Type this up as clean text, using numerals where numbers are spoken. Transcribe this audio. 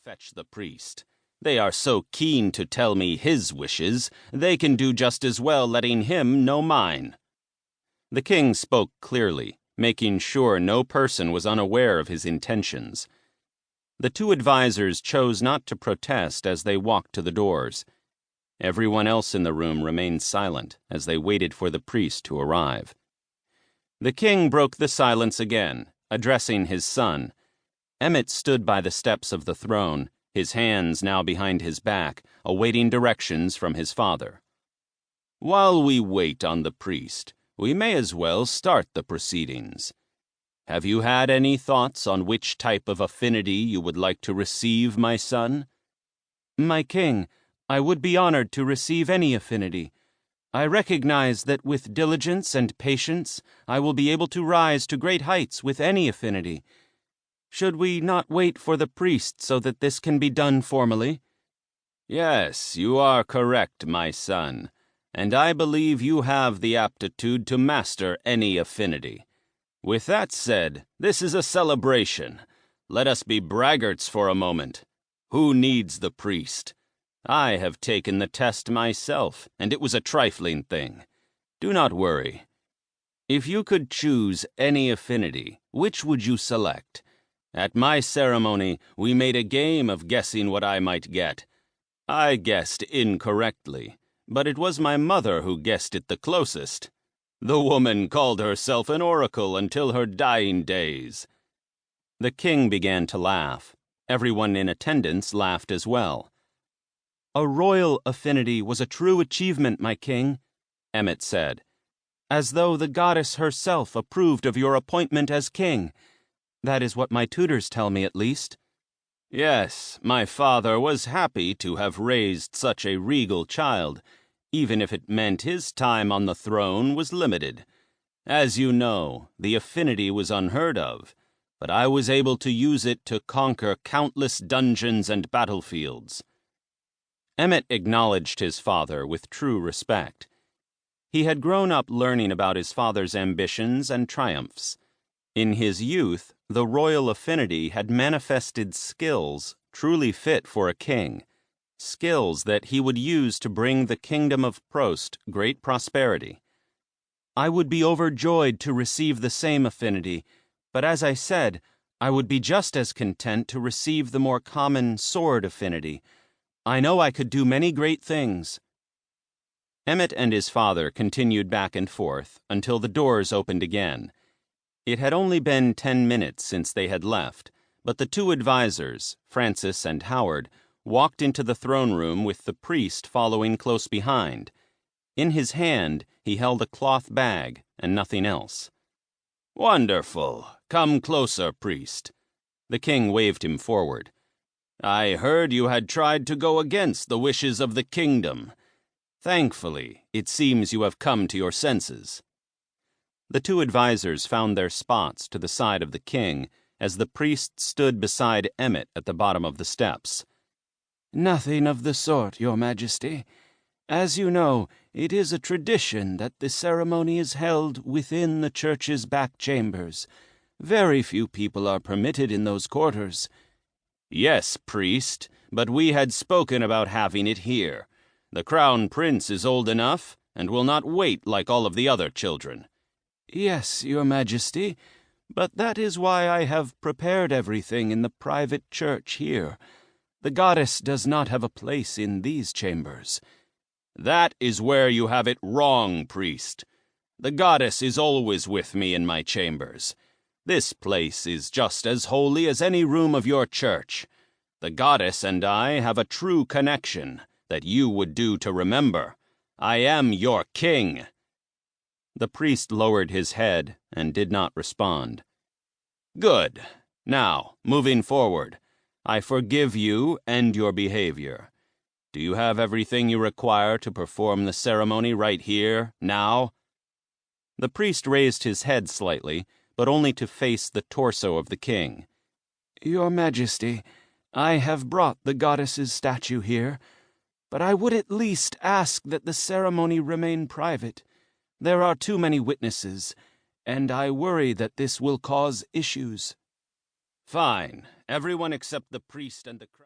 fetch the priest. They are so keen to tell me his wishes, they can do just as well letting him know mine." The king spoke clearly, making sure no person was unaware of his intentions. The two advisors chose not to protest as they walked to the doors. Everyone else in the room remained silent as they waited for the priest to arrive. The king broke the silence again, addressing his son. Emmett stood by the steps of the throne, his hands now behind his back, awaiting directions from his father. "While we wait on the priest, we may as well start the proceedings. Have you had any thoughts on which type of affinity you would like to receive, my son?" "My king, I would be honored to receive any affinity. I recognize that with diligence and patience, I will be able to rise to great heights with any affinity. Should we not wait for the priest so that this can be done formally?" "Yes, you are correct, my son, and I believe you have the aptitude to master any affinity. With that said, this is a celebration. Let us be braggarts for a moment. Who needs the priest? I have taken the test myself, and it was a trifling thing. Do not worry. If you could choose any affinity, which would you select? At my ceremony, we made a game of guessing what I might get. I guessed incorrectly, but it was my mother who guessed it the closest. The woman called herself an oracle until her dying days." The king began to laugh. Everyone in attendance laughed as well. "A royal affinity was a true achievement, my king," Emmett said. "As though the goddess herself approved of your appointment as king. That is what my tutors tell me, at least." "Yes, my father was happy to have raised such a regal child, even if it meant his time on the throne was limited. As you know, the affinity was unheard of, but I was able to use it to conquer countless dungeons and battlefields." Emmett acknowledged his father with true respect. He had grown up learning about his father's ambitions and triumphs. In his youth, the royal affinity had manifested skills truly fit for a king, skills that he would use to bring the kingdom of Prost great prosperity. "I would be overjoyed to receive the same affinity, but as I said, I would be just as content to receive the more common sword affinity. I know I could do many great things." Emmett and his father continued back and forth until the doors opened again. It had only been 10 minutes since they had left, but the two advisors, Francis and Howard, walked into the throne room with the priest following close behind. In his hand, he held a cloth bag and nothing else. "Wonderful. Come closer, priest." The king waved him forward. "I heard you had tried to go against the wishes of the kingdom. Thankfully, it seems you have come to your senses." The two advisors found their spots to the side of the king as the priest stood beside Emmett at the bottom of the steps. "Nothing of the sort, Your Majesty. As you know, it is a tradition that the ceremony is held within the church's back chambers. Very few people are permitted in those quarters." "Yes, priest, but we had spoken about having it here. The crown prince is old enough and will not wait like all of the other children." "Yes, Your Majesty, but that is why I have prepared everything in the private church here. The goddess does not have a place in these chambers." "That is where you have it wrong, priest. The goddess is always with me in my chambers. This place is just as holy as any room of your church. The goddess and I have a true connection that you would do to remember. I am your king." The priest lowered his head and did not respond. "Good. Now, moving forward, I forgive you and your behavior. Do you have everything you require to perform the ceremony right here, now?" The priest raised his head slightly, but only to face the torso of the king. "Your Majesty, I have brought the goddess's statue here, but I would at least ask that the ceremony remain private. There are too many witnesses, and I worry that this will cause issues." "Fine. Everyone except the priest and the crowd."